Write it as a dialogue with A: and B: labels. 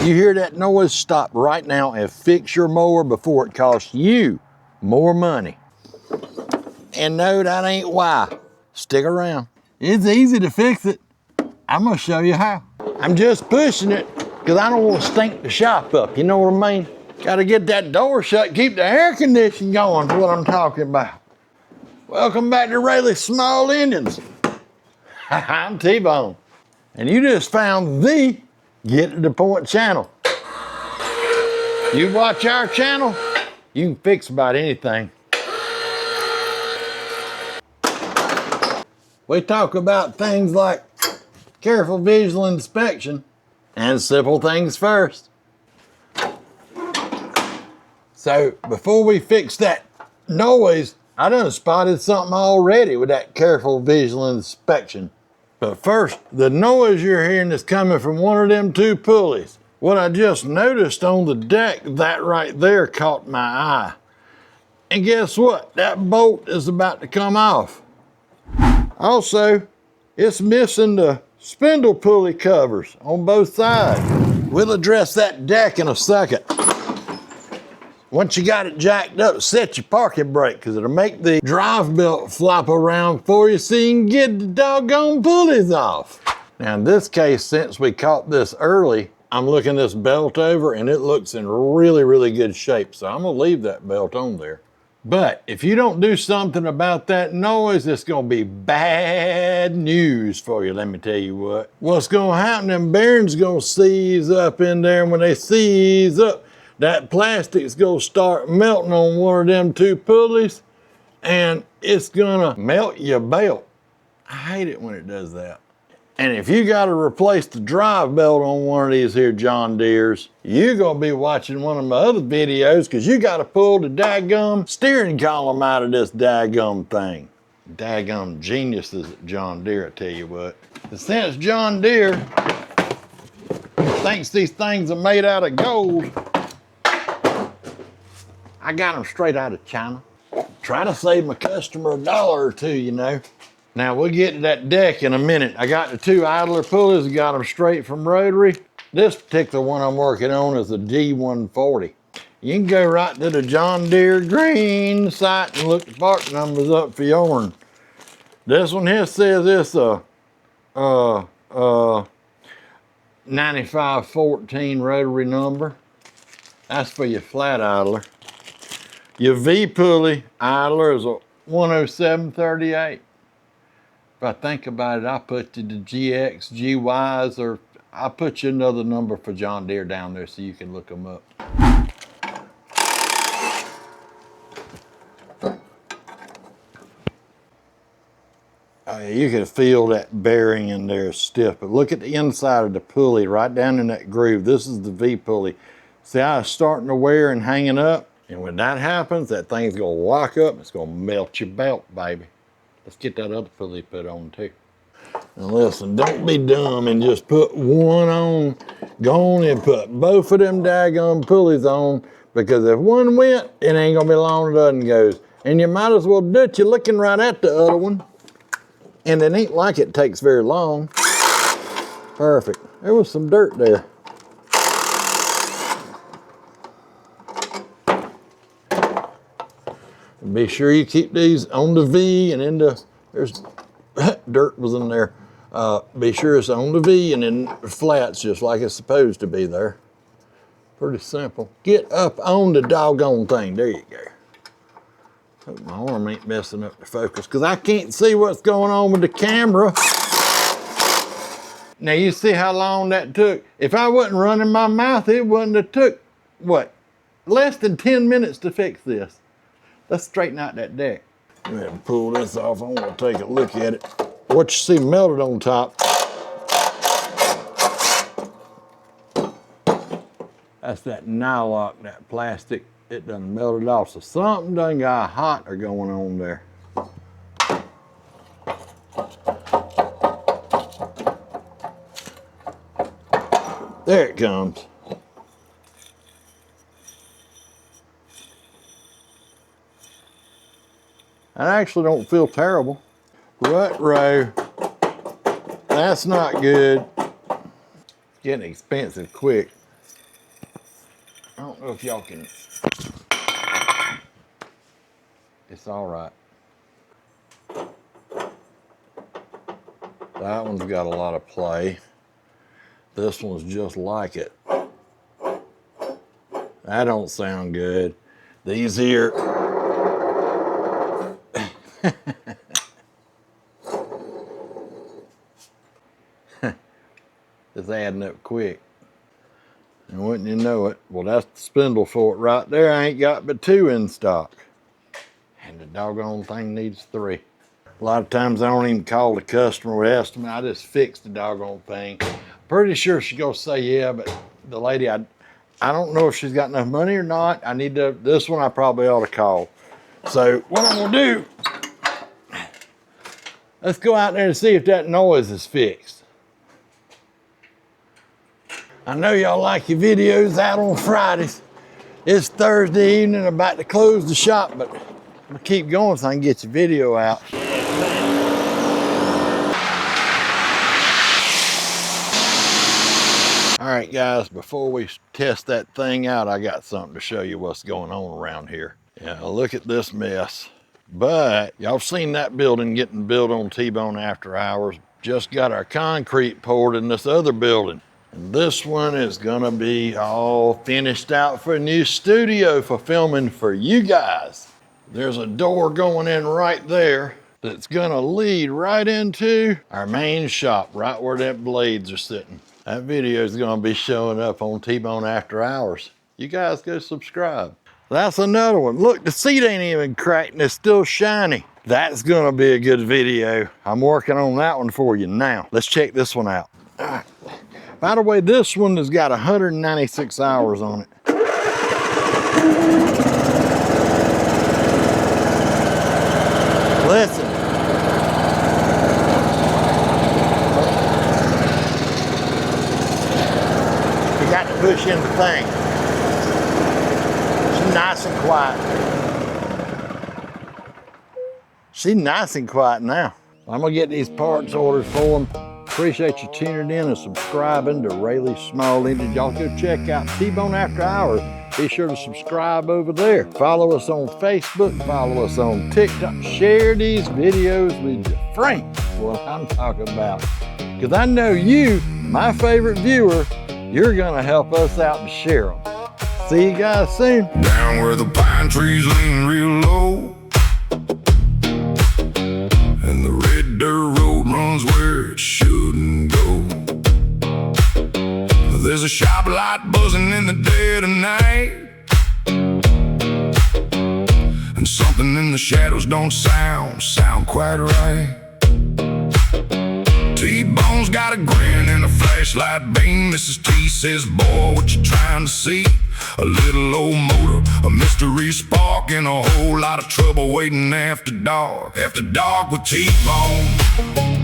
A: You hear that noise? Stop right now and fix your mower before it costs you more money. And no, that ain't why. Stick around. It's easy to fix it. I'm gonna show you how. I'm just pushing it because I don't want to stink the shop up, you know what I mean? Gotta get that door shut, keep the air conditioning going, is what I'm talking about. Welcome back to Raley Small Engines. I'm T-Bone. And you just found the Get to the Point channel. You watch our channel, you can fix about anything. We talk about things like careful visual inspection and simple things first. So before we fix that noise, I done spotted something already with that careful visual inspection. But first, the noise you're hearing is coming from one of them two pulleys. What I just noticed on the deck, that right there caught my eye. And guess what? That bolt is about to come off. Also, it's missing the spindle pulley covers on both sides. We'll address that deck in a second. Once you got it jacked up, set your parking brake because it'll make the drive belt flop around for you so you can get the doggone pulleys off. Now in this case, since we caught this early, I'm looking this belt over and it looks in really, really good shape. So I'm gonna leave that belt on there. But if you don't do something about that noise, it's gonna be bad news for you, let me tell you what. What's gonna happen, them bearings gonna seize up in there, and when they seize up, that plastic's gonna start melting on one of them two pulleys, and it's gonna melt your belt. I hate it when it does that. And if you gotta replace the drive belt on one of these here John Deeres, you're gonna be watching one of my other videos because you gotta pull the daggum steering column out of this daggum thing. Daggum geniuses at John Deere, I tell you what. And since John Deere thinks these things are made out of gold, I got them straight out of China. Try to save my customer $1 or $2, you know. Now we'll get to that deck in a minute. I got the two idler pulleys, got them straight from rotary. This particular one I'm working on is a D140. You can go right to the John Deere green site and look the part numbers up for yours. This one here says it's a 9514 rotary number. That's for your flat idler. Your V pulley idler is a 10738. If I think about it, I'll put you the GX, GYs, or I'll put you another number for John Deere down there so you can look them up. Oh yeah, you can feel that bearing in there stiff, but look at the inside of the pulley right down in that groove. This is the V pulley. See how it's starting to wear and hanging up? And when that happens, that thing's gonna lock up, it's gonna melt your belt, baby. Let's get that other pulley put on too. Now listen, don't be dumb and just put one on. Go on and put both of them daggone pulleys on, because if one went, it ain't gonna be long the other one goes. And you might as well do it, you're looking right at the other one. And it ain't like it takes very long. Perfect. There was some dirt there. Be sure you keep these on the V and in the, there's dirt was in there. Be sure it's on the V and in flats just like it's supposed to be there. Pretty simple. Get up on the doggone thing. There you go. Hope my arm ain't messing up the focus because I can't see what's going on with the camera. Now you see how long that took? If I wasn't running my mouth, it wouldn't have took, what, less than 10 minutes to fix this. Let's straighten out that deck. Go ahead and pull this off. I want to take a look at it. What you see melted on top. That's that nyloc, that plastic. It done melted off. So something done got hot or going on there. There it comes. I actually don't feel terrible. Rut row, that's not good. Getting expensive quick. don't know if y'all can. It's all right. That one's got a lot of play. This one's just like it. That don't sound good. These here. It's adding up quick. And wouldn't you know it, well, that's the spindle for it right there. I ain't got but 2 in stock. And the doggone thing needs 3. A lot of times I don't even call the customer with estimate. I just fix the doggone thing. Pretty sure she's gonna say yeah, but the lady, I don't know if she's got enough money or not. I need to, this one I probably ought to call. So what I'm gonna do, let's go out there and see if that noise is fixed. I know y'all like your videos out on Fridays. It's Thursday evening, about to close the shop, but I'm gonna keep going so I can get your video out. All right, guys, before we test that thing out, I got something to show you what's going on around here. Yeah, look at this mess. But y'all seen that building getting built on T-Bone after hours. Just got our concrete poured in this other building. And this one is gonna be all finished out for a new studio for filming for you guys. There's a door going in right there that's gonna lead right into our main shop, right where that blades are sitting. That video is gonna be showing up on T-Bone After Hours. You guys go subscribe. That's another one. Look, the seat ain't even cracked and it's still shiny. That's gonna be a good video. I'm working on that one for you now. Let's check this one out. All right. By the way, this one has got 196 hours on it. Listen. You got to push in the thing. She's nice and quiet. She's nice and quiet now. I'm gonna get these parts orders for them. Appreciate you tuning in and subscribing to Raley Small Engine. Y'all go check out T-Bone After Hours. Be sure to subscribe over there. Follow us on Facebook, follow us on TikTok. Share these videos with your friends. That's what I'm talking about. Because I know you, my favorite viewer, you're gonna help us out and share them. See you guys soon.
B: Down where the pine trees lean real low, and the red dirt road runs where it shouldn't go. There's a shop light buzzing in the dead of night, and something in the shadows don't sound quite right. T-Bone's got a grin and a flashlight beam. Mrs. T says, boy, what you trying to see? A little old motor, a mystery spark, and a whole lot of trouble waiting after dark. After dark with T-Bone.